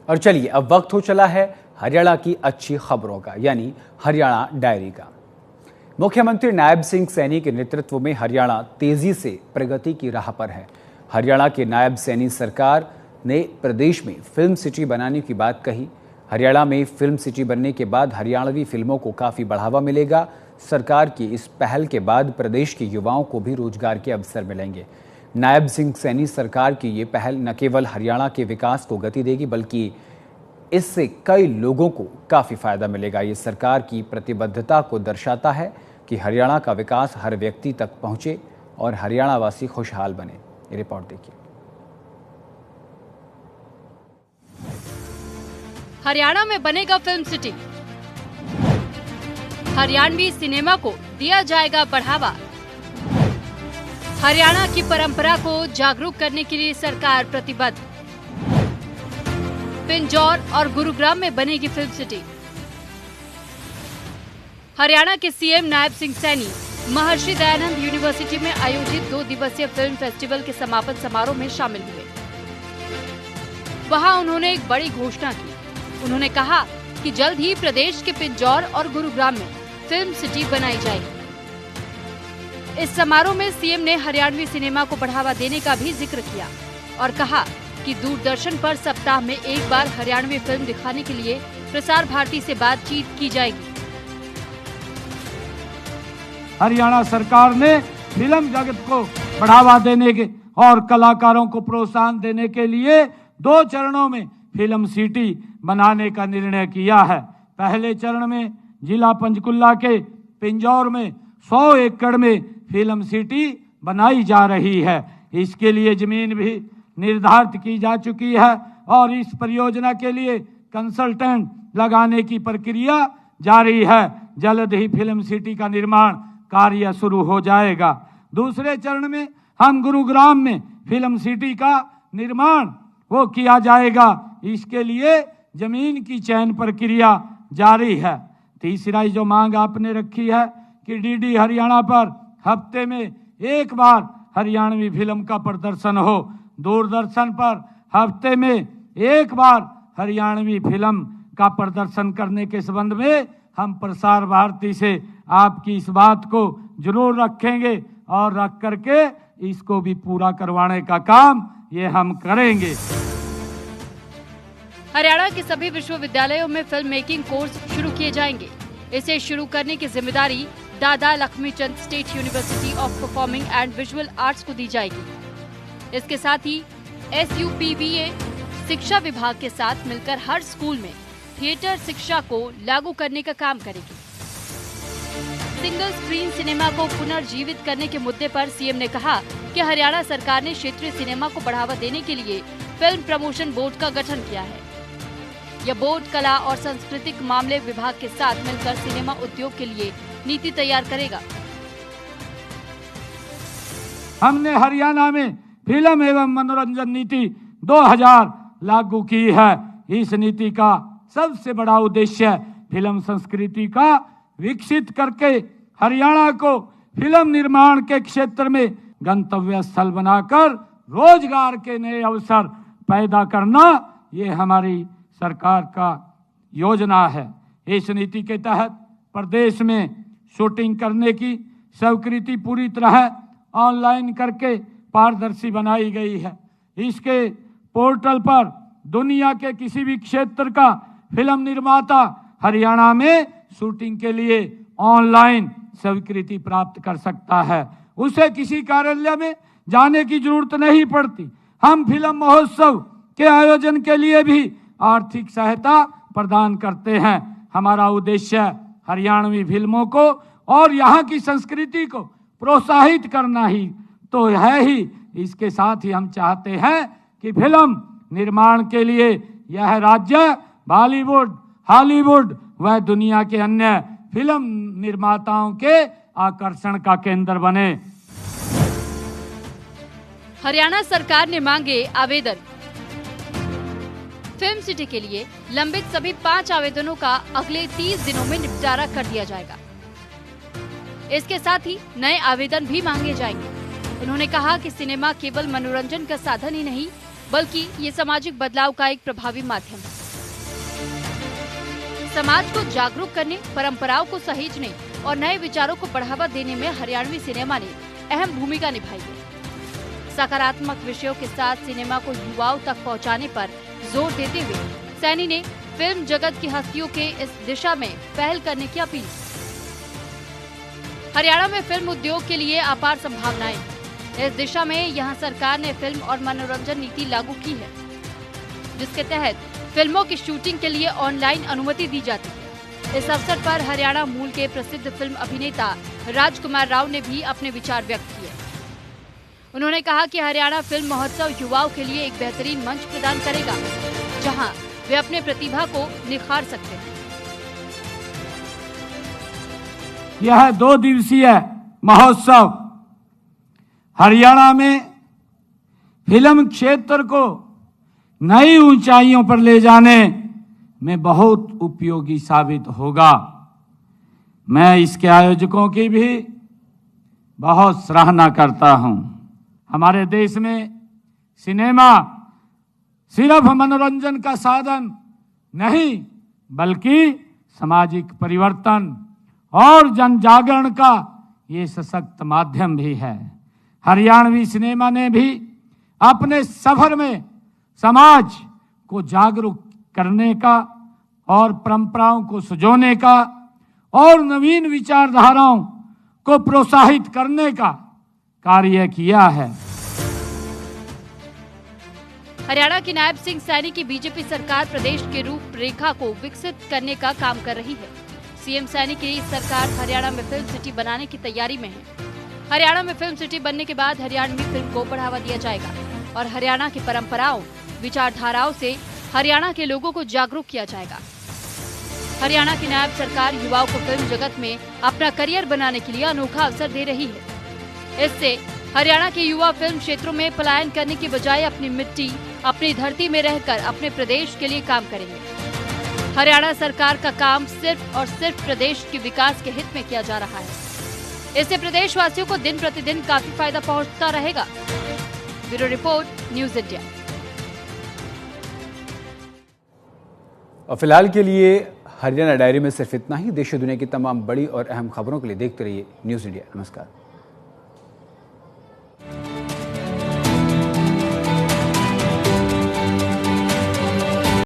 और चलिए अब वक्त हो चला है हरियाणा की अच्छी खबरों का, यानी हरियाणा डायरी का। मुख्यमंत्री नायब सिंह सैनी के नेतृत्व में हरियाणा तेजी से प्रगति की राह पर है। हरियाणा के नायब सैनी सरकार ने प्रदेश में फिल्म सिटी बनाने की बात कही। हरियाणा में फिल्म सिटी बनने के बाद हरियाणवी फिल्मों को काफी बढ़ावा मिलेगा। सरकार की इस पहल के बाद प्रदेश के युवाओं को भी रोजगार के अवसर मिलेंगे। नायब सिंह सैनी सरकार की ये पहल न केवल हरियाणा के विकास को गति देगी, बल्कि इससे कई लोगों को काफी फायदा मिलेगा। ये सरकार की प्रतिबद्धता को दर्शाता है कि हरियाणा का विकास हर व्यक्ति तक पहुंचे और हरियाणा वासी खुशहाल बने। ये रिपोर्ट देखिए। हरियाणा में बनेगा फिल्म सिटी, हरियाणवी सिनेमा को दिया जाएगा बढ़ावा। हरियाणा की परंपरा को जागरूक करने के लिए सरकार प्रतिबद्ध। पिंजौर और गुरुग्राम में बनेगी फिल्म सिटी। हरियाणा के सीएम नायब सिंह सैनी महर्षि दयानंद यूनिवर्सिटी में आयोजित 2 दिवसीय फिल्म फेस्टिवल के समापन समारोह में शामिल हुए। वहां उन्होंने एक बड़ी घोषणा की। उन्होंने कहा कि जल्द ही प्रदेश के पिंजौर और गुरुग्राम में फिल्म सिटी बनाई जाएगी। इस समारोह में सीएम ने हरियाणवी सिनेमा को बढ़ावा देने का भी जिक्र किया और कहा कि दूरदर्शन पर सप्ताह में एक बार हरियाणवी फिल्म दिखाने के लिए प्रसार भारती से बातचीत की जाएगी। हरियाणा सरकार ने फिल्म जगत को बढ़ावा देने के और कलाकारों को प्रोत्साहन देने के लिए 2 चरणों में फिल्म सिटी बनाने का निर्णय किया है। पहले चरण में जिला पंचकुला के पिंजौर में 100 एकड़ में फिल्म सिटी बनाई जा रही है। इसके लिए जमीन भी निर्धारित की जा चुकी है और इस परियोजना के लिए कंसल्टेंट लगाने की प्रक्रिया जारी है। जल्द ही फिल्म सिटी का निर्माण कार्य शुरू हो जाएगा। दूसरे चरण में हम गुरुग्राम में फिल्म सिटी का निर्माण वो किया जाएगा। इसके लिए जमीन की चयन प्रक्रिया जारी है। तीसरा जो मांग आपने रखी है कि डीडी हरियाणा पर हफ्ते में एक बार हरियाणवी फिल्म का प्रदर्शन हो। दूरदर्शन पर हफ्ते में एक बार हरियाणवी फिल्म का प्रदर्शन करने के संबंध में हम प्रसार भारती से आपकी इस बात को जरूर रखेंगे और रख करके इसको भी पूरा करवाने का काम ये हम करेंगे। हरियाणा के सभी विश्वविद्यालयों में फिल्म मेकिंग कोर्स शुरू किए जाएंगे। इसे शुरू करने की जिम्मेदारी दादा Laxmichand state university of performing and visual arts को दी जाएगी। इसके साथ ही SUPVA शिक्षा विभाग के साथ मिलकर हर स्कूल में थिएटर शिक्षा को लागू करने का काम करेगी। सिंगल स्क्रीन सिनेमा को पुनर्जीवित करने के मुद्दे पर सीएम ने कहा कि हरियाणा सरकार ने क्षेत्रीय सिनेमा को बढ़ावा देने के लिए फिल्म प्रमोशन बोर्ड का गठन किया है। यह बोर्ड कला और सांस्कृतिक मामले विभाग के साथ मिलकर सिनेमा उद्योग के लिए नीति तैयार करेगा। हमने हरियाणा में फिल्म एवं मनोरंजन नीति 2000 लागू की है। इस नीति का सबसे बड़ा उद्देश्य फिल्म संस्कृति का विकसित करके हरियाणा को फिल्म निर्माण के क्षेत्र में गंतव्य स्थल बनाकर रोजगार के नए अवसर पैदा करना, ये हमारी सरकार का योजना है। इस नीति के तहत प्रदेश में शूटिंग करने की स्वीकृति पूरी तरह ऑनलाइन करके पारदर्शी बनाई गई है। इसके पोर्टल पर दुनिया के किसी भी क्षेत्र का फिल्म निर्माता हरियाणा में शूटिंग के लिए ऑनलाइन स्वीकृति प्राप्त कर सकता है। उसे किसी कार्यालय में जाने की जरूरत नहीं पड़ती। हम फिल्म महोत्सव के आयोजन के लिए भी आर्थिक सहायता प्रदान करते हैं। हमारा उद्देश्य हरियाणवी फिल्मों को और यहाँ की संस्कृति को प्रोत्साहित करना ही तो है ही। इसके साथ ही हम चाहते हैं कि फिल्म निर्माण के लिए यह राज्य बॉलीवुड, हॉलीवुड व दुनिया के अन्य फिल्म निर्माताओं के आकर्षण का केंद्र बने। हरियाणा सरकार ने मांगे आवेदन। फिल्म सिटी के लिए लंबित सभी 5 आवेदनों का अगले 30 दिनों में निपटारा कर दिया जाएगा। इसके साथ ही नए आवेदन भी मांगे जाएंगे। उन्होंने कहा कि सिनेमा केवल मनोरंजन का साधन ही नहीं, बल्कि ये सामाजिक बदलाव का एक प्रभावी माध्यम है। समाज को जागरूक करने, परंपराओं को सहेजने और नए विचारों को बढ़ावा देने में हरियाणवी सिनेमा ने अहम भूमिका निभाई है। सकारात्मक विषयों के साथ सिनेमा को युवाओं तक पहुंचाने पर जोर देते हुए सैनी ने फिल्म जगत की हस्तियों के इस दिशा में पहल करने की अपील की। हरियाणा में फिल्म उद्योग के लिए अपार संभावनाएं हैं। इस दिशा में यहां सरकार ने फिल्म और मनोरंजन नीति लागू की है, जिसके तहत फिल्मों की शूटिंग के लिए ऑनलाइन अनुमति दी जाती है। इस अवसर पर हरियाणा मूल के प्रसिद्ध फिल्म अभिनेता राजकुमार राव ने भी अपने विचार व्यक्त किए। उन्होंने कहा कि हरियाणा फिल्म महोत्सव युवाओं के लिए एक बेहतरीन मंच प्रदान करेगा, जहां वे अपने प्रतिभा को निखार सकते हैं। यह 2 दिवसीय महोत्सव हरियाणा में फिल्म क्षेत्र को नई ऊंचाइयों पर ले जाने में बहुत उपयोगी साबित होगा। मैं इसके आयोजकों की भी बहुत सराहना करता हूं। हमारे देश में सिनेमा सिर्फ मनोरंजन का साधन नहीं, बल्कि सामाजिक परिवर्तन और जन जागरण का ये सशक्त माध्यम भी है। हरियाणवी सिनेमा ने भी अपने सफर में समाज को जागरूक करने का और परंपराओं को संजोने का और नवीन विचारधाराओं को प्रोत्साहित करने का कार्य किया है। हरियाणा की नायब सिंह सैनी की बीजेपी सरकार प्रदेश के रूपरेखा को विकसित करने का काम कर रही है। सीएम सैनी की सरकार हरियाणा में फिल्म सिटी बनाने की तैयारी में है। हरियाणा में फिल्म सिटी बनने के बाद हरियाणवी फिल्म को बढ़ावा दिया जाएगा और हरियाणा की परंपराओं, विचारधाराओं से हरियाणा के लोगों को जागरूक किया जाएगा। हरियाणा की नायब सरकार युवाओं को फिल्म जगत में अपना करियर बनाने के लिए अनोखा अवसर दे रही है। इससे हरियाणा के युवा फिल्म क्षेत्रों में पलायन करने की बजाय अपनी मिट्टी, अपनी धरती में रहकर अपने प्रदेश के लिए काम करेंगे। हरियाणा सरकार का काम सिर्फ और सिर्फ प्रदेश के विकास के हित में किया जा रहा है। इससे प्रदेशवासियों को दिन प्रतिदिन काफी फायदा पहुंचता रहेगा। Bureau report, news India. और फिलहाल के लिए हरियाणा डायरी में सिर्फ इतना ही। देश और दुनिया की तमाम बड़ी और अहम खबरों के लिए देखते रहिए न्यूज़ इंडिया। नमस्कार।